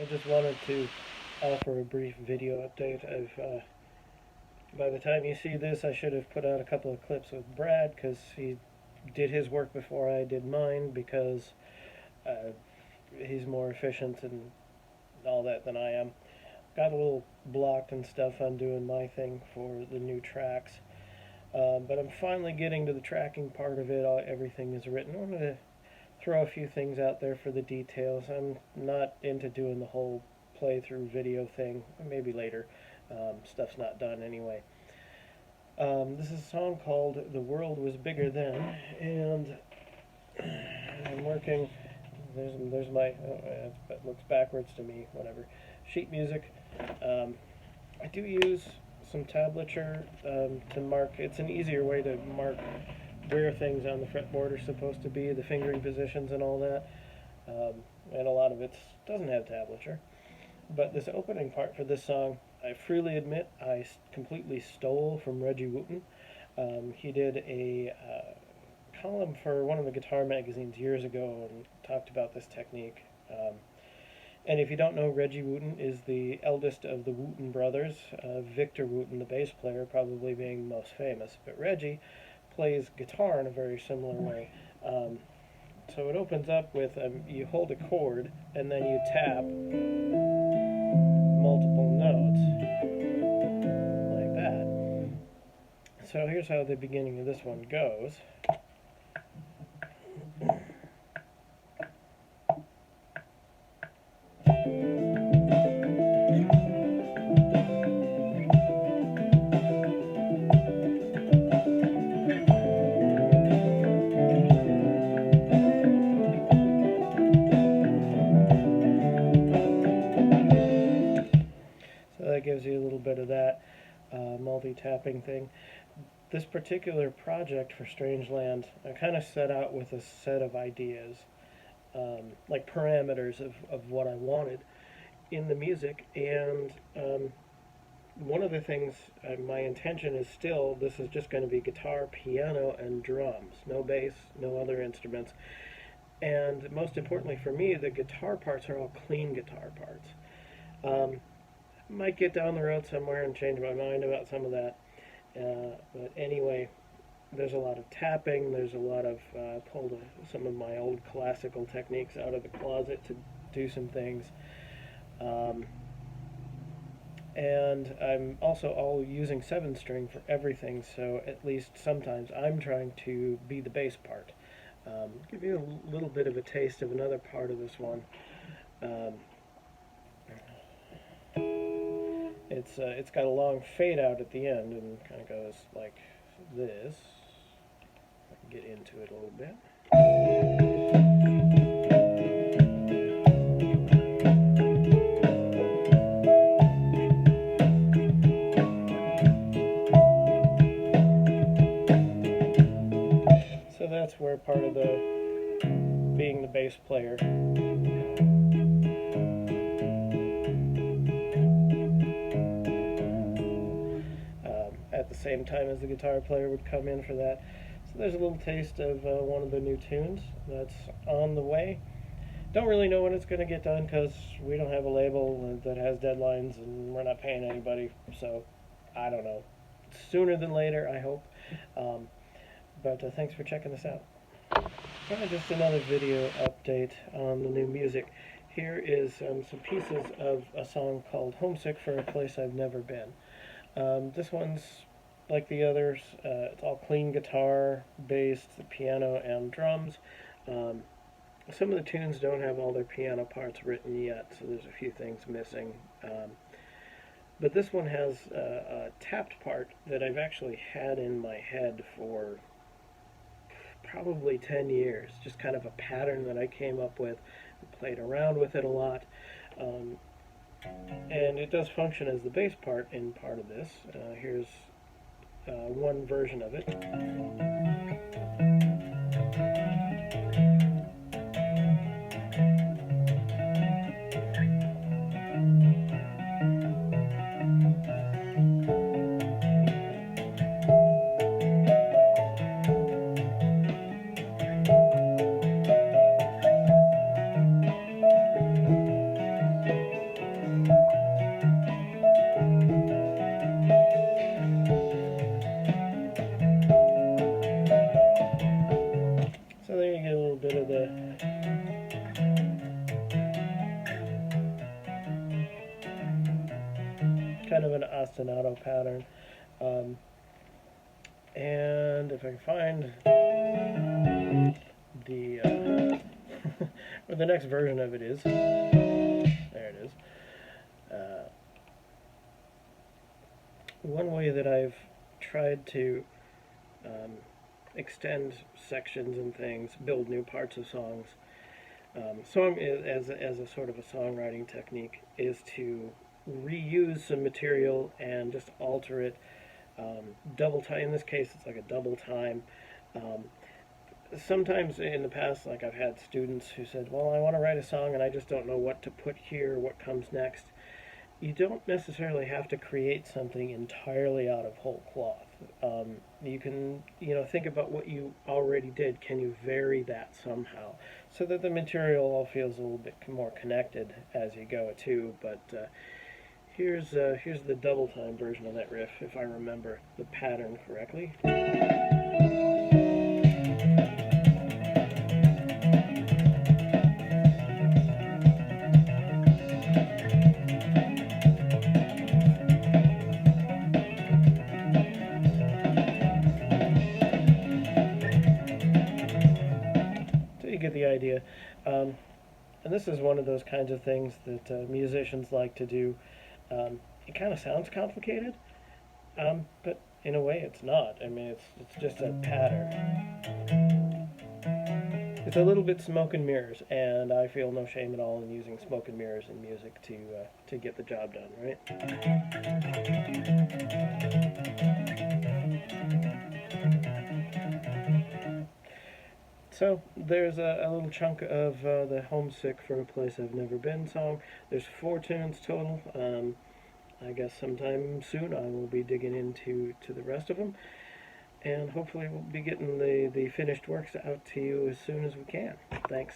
I just wanted to offer a brief video update. By the time you see this, I should have put out a couple of clips with Brad because he did his work before I did mine because uh, he's more efficient and all that than I am. Got a little blocked and stuff on doing my thing for the new tracks, but I'm finally getting to the tracking part of it. Everything is written. I'm going to throw a few things out there for the details. I'm not into doing the whole playthrough video thing. Maybe later. Stuff's not done anyway. This is a song called "The World Was Bigger Then," and I'm working. There's my. It looks backwards to me. Whatever. Sheet music. I do use some tablature to mark. It's an easier way to mark where things on the fretboard are supposed to be, the fingering positions and all that. And a lot of it doesn't have tablature. But this opening part for this song, I freely admit I completely stole from Reggie Wooten. He did a column for one of the guitar magazines years ago and talked about this technique. And if you don't know, Reggie Wooten is the eldest of the Wooten brothers, Victor Wooten, the bass player, probably being most famous. But Reggie plays guitar in a very similar way. So it opens up with you hold a chord and then you tap multiple notes like that. So here's how the beginning of this one goes. So that gives you a little bit of that multi-tapping thing. This particular project for Strangeland, I kind of set out with a set of ideas, like parameters of what I wanted in the music, and one of the things, my intention is still, this is just going to be guitar, piano, and drums, no bass, no other instruments, and most importantly for me, the guitar parts are all clean guitar parts. Might get down the road somewhere and change my mind about some of that. But anyway, there's a lot of tapping. There's a lot of pulled some of my old classical techniques out of the closet to do some things. And I'm also all using 7-string for everything, so at least sometimes I'm trying to be the bass part. Give you a little bit of a taste of another part of this one. It's got a long fade out at the end and kind of goes like this. I can get into it a little bit. So that's where part of the being the bass player. At the same time as the guitar player would come in for that. So there's a little taste of one of the new tunes that's on the way. Don't really know when it's going to get done because we don't have a label that has deadlines and we're not paying anybody, so I don't know. Sooner than later, I hope. But thanks for checking this out. Just another video update on the new music. Here is some pieces of a song called Homesick for a Place I've Never Been. This one's like the others. It's all clean guitar, bass, piano, and drums. Some of the tunes don't have all their piano parts written yet, so there's a few things missing. But this one has a tapped part that I've actually had in my head for probably 10 years. Just kind of a pattern that I came up with. I played around with it a lot. And it does function as the bass part in part of this. Here's one version of it. kind of an ostinato pattern. And if I can find the where the next version of it is, there it is. One way that I've tried to extend sections and things, build new parts of songs, as a sort of a songwriting technique, is to reuse some material and just alter it. Double time. In this case, it's like a double time. Sometimes in the past, like I've had students who said, "Well, I want to write a song and I just don't know what to put here, what comes next." You don't necessarily have to create something entirely out of whole cloth. You can, think about what you already did. Can you vary that somehow so that the material all feels a little bit more connected as you go too? But here's the double time version of that riff, if I remember the pattern correctly. You get the idea. And this is one of those kinds of things that musicians like to do. It kind of sounds complicated, but in a way it's not. I mean, it's just a pattern. It's a little bit smoke and mirrors, and I feel no shame at all in using smoke and mirrors in music to get the job done, right? So there's a little chunk of the Homesick for a Place I've Never Been song. There's 4 tunes total. I guess sometime soon I will be digging into the rest of them. And hopefully we'll be getting the finished works out to you as soon as we can. Thanks.